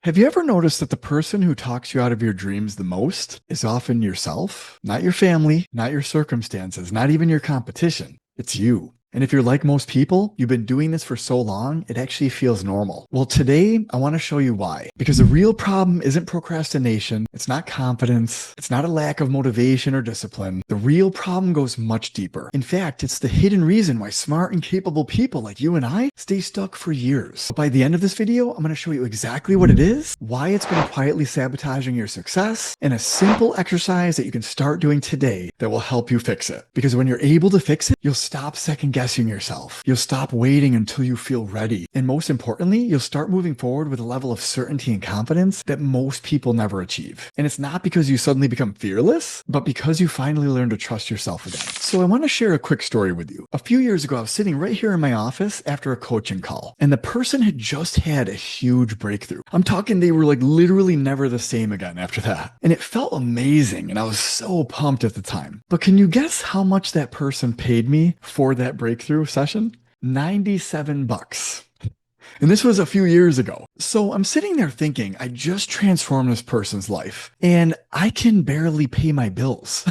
Have you ever noticed that the person who talks you out of your dreams the most is often yourself? Not your family, not your circumstances, not even your competition. It's you. And if you're like most people, you've been doing this for so long, it actually feels normal. Well, today I want to show you why. Because the real problem isn't procrastination, it's not confidence, it's not a lack of motivation or discipline. The real problem goes much deeper. In fact, it's the hidden reason why smart and capable people like you and I stay stuck for years. By the end of this video, I'm going to show you exactly what it is, why it's been quietly sabotaging your success, and a simple exercise that you can start doing today that will help you fix it. Because when you're able to fix it, you'll stop second guessing yourself. You'll stop waiting until you feel ready. And most importantly, you'll start moving forward with a level of certainty and confidence that most people never achieve. And it's not because you suddenly become fearless, but because you finally learn to trust yourself again. So I want to share a quick story with you. A few years ago, I was sitting right here in my office after a coaching call, and the person had just had a huge breakthrough. I'm talking they were like literally never the same again after that. And it felt amazing, and I was so pumped at the time. But can you guess how much that person paid me for that breakthrough session? $97. And this was a few years ago. So I'm sitting there thinking, I just transformed this person's life and I can barely pay my bills.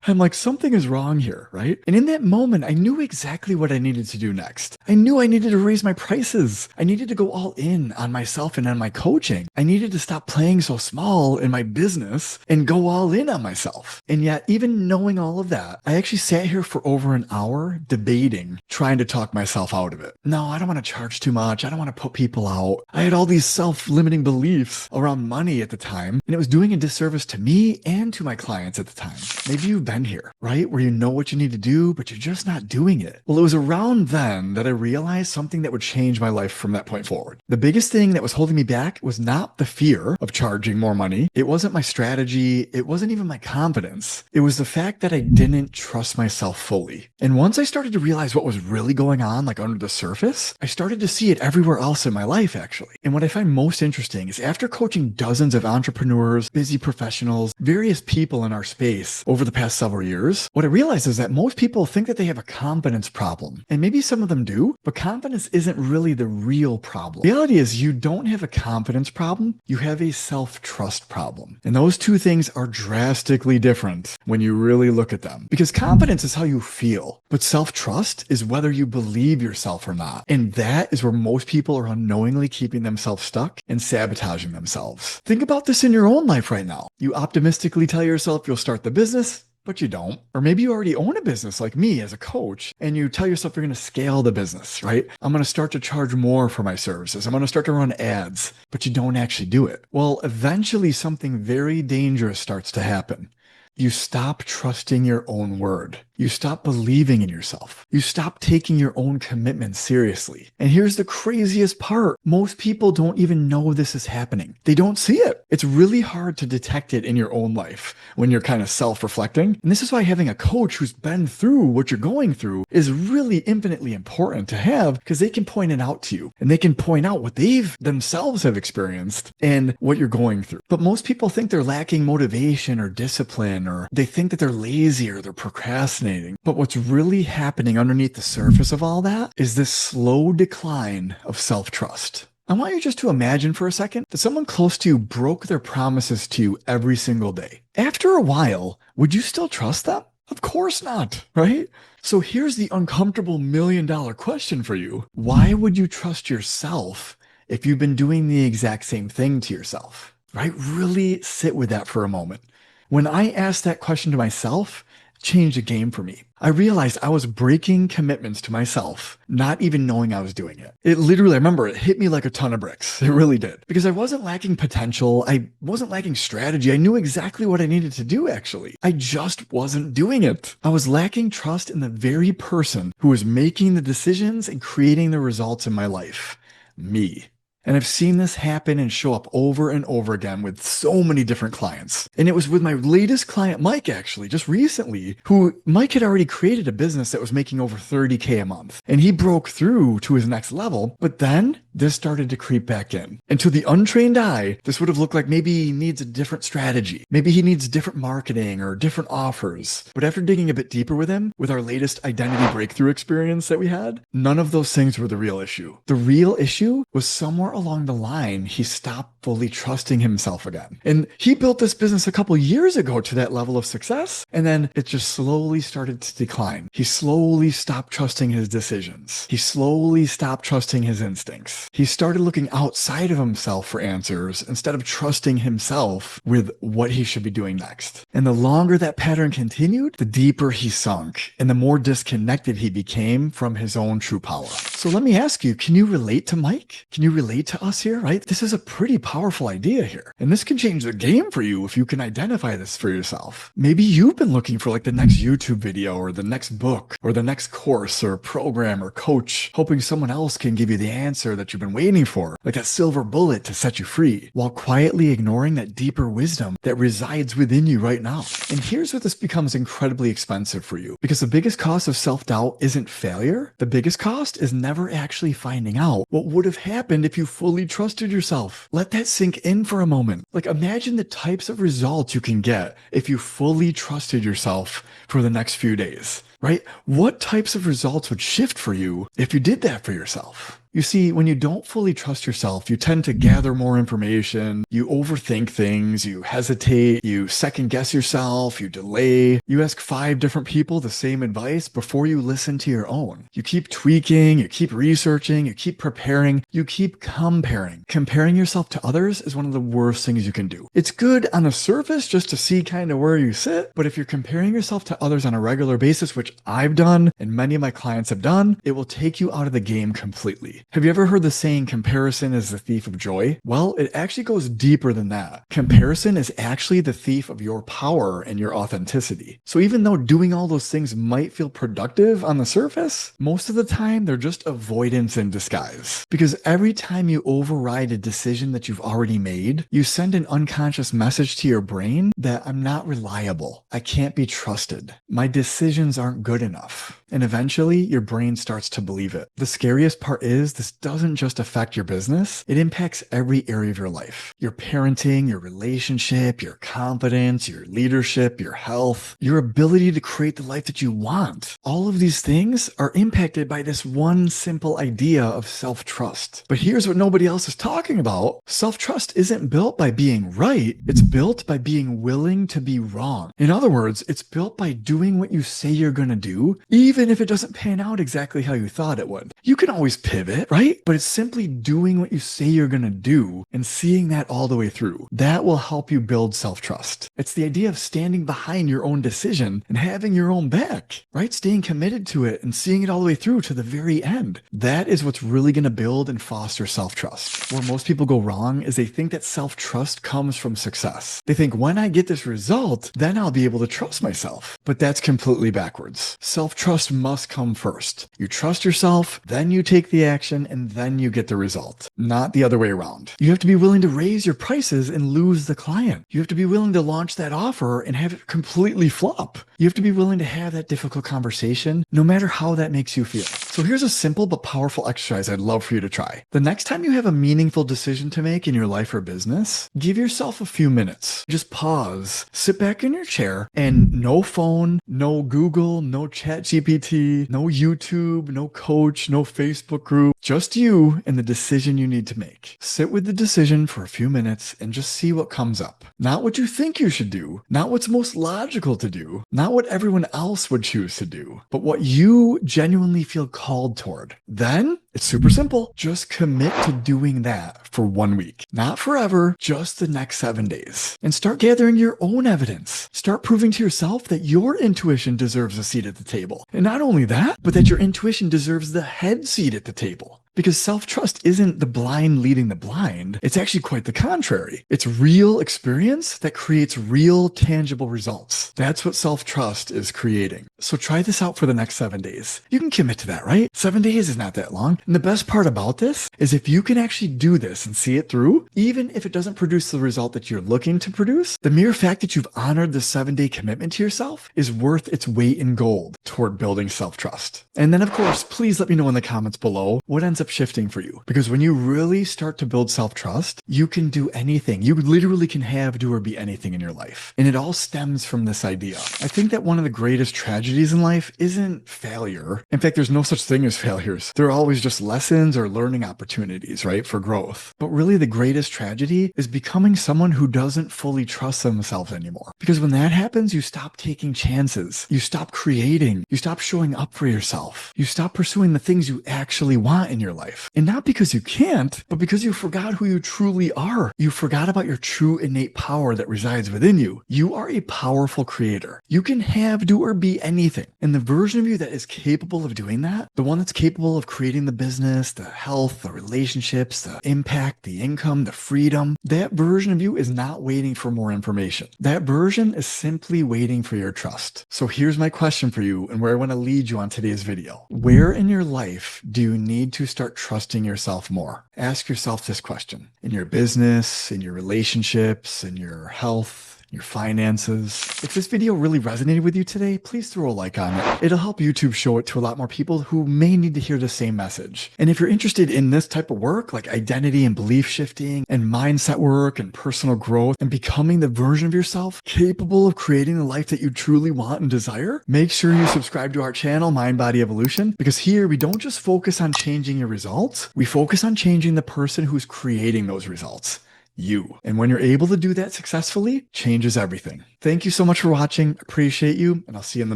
I'm like, something is wrong here, right? And in that moment, I knew exactly what I needed to do next. I knew I needed to raise my prices. I needed to go all in on myself and on my coaching. I needed to stop playing so small in my business and go all in on myself. And yet, even knowing all of that, I actually sat here for over an hour debating, trying to talk myself out of it. No, I don't want to charge too much. I don't want to put people out. I had all these self-limiting beliefs around money at the time, and it was doing a disservice to me and to my clients at the time. Maybe you've been here, right? Where you know what you need to do, but you're just not doing it. Well, it was around then that I realized something that would change my life from that point forward. The biggest thing that was holding me back was not the fear of charging more money. It wasn't my strategy. It wasn't even my confidence. It was the fact that I didn't trust myself fully. And once I started to realize what was really going on, like under the surface, I started to see it everywhere else in my life, actually. And what I find most interesting is after coaching dozens of entrepreneurs, busy professionals, various people in our space over the past several years, what I realized is that most people think that they have a confidence problem. And maybe some of them do, but confidence isn't really the real problem. The reality is you don't have a confidence problem, you have a self-trust problem. And those two things are drastically different when you really look at them. Because confidence is how you feel, but self-trust is whether you believe yourself or not. And that is where most people are unknowingly keeping themselves stuck and sabotaging themselves. Think about this in your own life right now. You optimistically tell yourself you'll start the business, but you don't. Or maybe you already own a business like me as a coach, and you tell yourself you're going to scale the business, right? I'm going to start to charge more for my services. I'm going to start to run ads, but you don't actually do it. Well, eventually something very dangerous starts to happen. You stop trusting your own word. You stop believing in yourself. You stop taking your own commitments seriously. And here's the craziest part. Most people don't even know this is happening. They don't see it. It's really hard to detect it in your own life when you're kind of self-reflecting. And this is why having a coach who's been through what you're going through is really infinitely important to have, because they can point it out to you and they can point out what they've themselves have experienced and what you're going through. But most people think they're lacking motivation or discipline, or they think that they're lazy or they're procrastinating. But what's really happening underneath the surface of all that is this slow decline of self-trust. I want you just to imagine for a second that someone close to you broke their promises to you every single day. After a while, would you still trust them? Of course not, right? So here's the uncomfortable $1,000,000 question for you. Why would you trust yourself if you've been doing the exact same thing to yourself, right? Really sit with that for a moment. When I asked that question to myself, it changed the game for me. I realized I was breaking commitments to myself, not even knowing I was doing it. It literally, I remember it hit me like a ton of bricks. It really did. Because I wasn't lacking potential. I wasn't lacking strategy. I knew exactly what I needed to do, actually. I just wasn't doing it. I was lacking trust in the very person who was making the decisions and creating the results in my life. Me. And I've seen this happen and show up over and over again with so many different clients. And it was with my latest client, Mike, actually, just recently, who Mike had already created a business that was making over $30K a month. And he broke through to his next level, but then this started to creep back in. And to the untrained eye, this would have looked like maybe he needs a different strategy. Maybe he needs different marketing or different offers. But after digging a bit deeper with him, with our latest identity breakthrough experience that we had, none of those things were the real issue. The real issue was somewhere along the line, he stopped fully trusting himself again. And he built this business a couple years ago to that level of success, and then it just slowly started to decline. He slowly stopped trusting his decisions. He slowly stopped trusting his instincts. He started looking outside of himself for answers instead of trusting himself with what he should be doing next. And the longer that pattern continued, the deeper he sunk and the more disconnected he became from his own true power. So let me ask you, can you relate to Mike? Can you relate to us here, right? This is a pretty powerful idea here. And this can change the game for you if you can identify this for yourself. Maybe you've been looking for like the next YouTube video or the next book or the next course or program or coach, hoping someone else can give you the answer that you've been waiting for, like that silver bullet to set you free, while quietly ignoring that deeper wisdom that resides within you right now. And here's where this becomes incredibly expensive for you, because the biggest cost of self-doubt isn't failure. The biggest cost is never actually finding out what would have happened if you fully trusted yourself. Let that sink in for a moment. Like, imagine the types of results you can get if you fully trusted yourself for the next few days, right? What types of results would shift for you if you did that for yourself? You see, when you don't fully trust yourself, you tend to gather more information, you overthink things, you hesitate, you second guess yourself, you delay, you ask 5 different people the same advice before you listen to your own. You keep tweaking, you keep researching, you keep preparing, you keep comparing. Comparing yourself to others is one of the worst things you can do. It's good on the surface just to see kind of where you sit, but if you're comparing yourself to others on a regular basis, which I've done and many of my clients have done, it will take you out of the game completely. Have you ever heard the saying, comparison is the thief of joy? Well, it actually goes deeper than that. Comparison is actually the thief of your power and your authenticity. So even though doing all those things might feel productive on the surface, most of the time they're just avoidance in disguise. Because every time you override a decision that you've already made, you send an unconscious message to your brain that I'm not reliable. I can't be trusted. My decisions aren't good enough. And eventually your brain starts to believe it. The scariest part is this doesn't just affect your business, it impacts every area of your life. Your parenting, your relationship, your confidence, your leadership, your health, your ability to create the life that you want. All of these things are impacted by this one simple idea of self-trust. But here's what nobody else is talking about. Self-trust isn't built by being right, it's built by being willing to be wrong. In other words, it's built by doing what you say you're gonna do, even if it doesn't pan out exactly how you thought it would. You can always pivot, right? But it's simply doing what you say you're gonna do and seeing that all the way through. That will help you build self-trust. It's the idea of standing behind your own decision and having your own back, right? Staying committed to it and seeing it all the way through to the very end. That is what's really gonna build and foster self-trust. Where most people go wrong is they think that self-trust comes from success. They think when I get this result, then I'll be able to trust myself. But that's completely backwards. Self-trust must come first. You trust yourself, then you take the action, and then you get the result. Not the other way around. You have to be willing to raise your prices and lose the client. You have to be willing to launch that offer and have it completely flop. You have to be willing to have that difficult conversation, no matter how that makes you feel. So here's a simple but powerful exercise I'd love for you to try. The next time you have a meaningful decision to make in your life or business, give yourself a few minutes. Just pause, sit back in your chair, and no phone, no Google, no ChatGPT, no YouTube, no coach, no Facebook group, just you and the decision you need to make. Sit with the decision for a few minutes and just see what comes up. Not what you think you should do, not what's most logical to do, not what everyone else would choose to do, but what you genuinely feel called toward. Then it's super simple. Just commit to doing that for 1 week. Not forever, just the next 7 days. And start gathering your own evidence. Start proving to yourself that your intuition deserves a seat at the table. And not only that, but that your intuition deserves the head seat at the table. Because self-trust isn't the blind leading the blind. It's actually quite the contrary. It's real experience that creates real tangible results. That's what self-trust is creating. So try this out for the next 7 days. You can commit to that, right? 7 days is not that long. And the best part about this is if you can actually do this and see it through, even if it doesn't produce the result that you're looking to produce, the mere fact that you've honored the 7-day commitment to yourself is worth its weight in gold toward building self-trust. And then of course, please let me know in the comments below what ends up shifting for you. Because when you really start to build self-trust, you can do anything. You literally can have, do, or be anything in your life. And it all stems from this idea. I think that one of the greatest tragedies in life isn't failure. In fact, there's no such thing as failures. They're always just just lessons or learning opportunities, right, for growth. But really the greatest tragedy is becoming someone who doesn't fully trust themselves anymore. Because when that happens, you stop taking chances. You stop creating. You stop showing up for yourself. You stop pursuing the things you actually want in your life. And not because you can't, but because you forgot who you truly are. You forgot about your true innate power that resides within you. You are a powerful creator. You can have, do, or be anything. And the version of you that is capable of doing that, the one that's capable of creating the business, the health, the relationships, the impact, the income, the freedom, that version of you is not waiting for more information. That version is simply waiting for your trust. So here's my question for you and where I want to lead you on today's video. Where in your life do you need to start trusting yourself more? Ask yourself this question. In your business, in your relationships, in your health, your finances. If this video really resonated with you today, please throw a like on it. It'll help YouTube show it to a lot more people who may need to hear the same message. And if you're interested in this type of work, like identity and belief shifting and mindset work and personal growth and becoming the version of yourself capable of creating the life that you truly want and desire, make sure you subscribe to our channel, Mind Body Evolution, because here we don't just focus on changing your results, we focus on changing the person who's creating those results. You. And when you're able to do that successfully, changes everything. Thank you so much for watching. Appreciate you, and I'll see you in the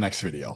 next video.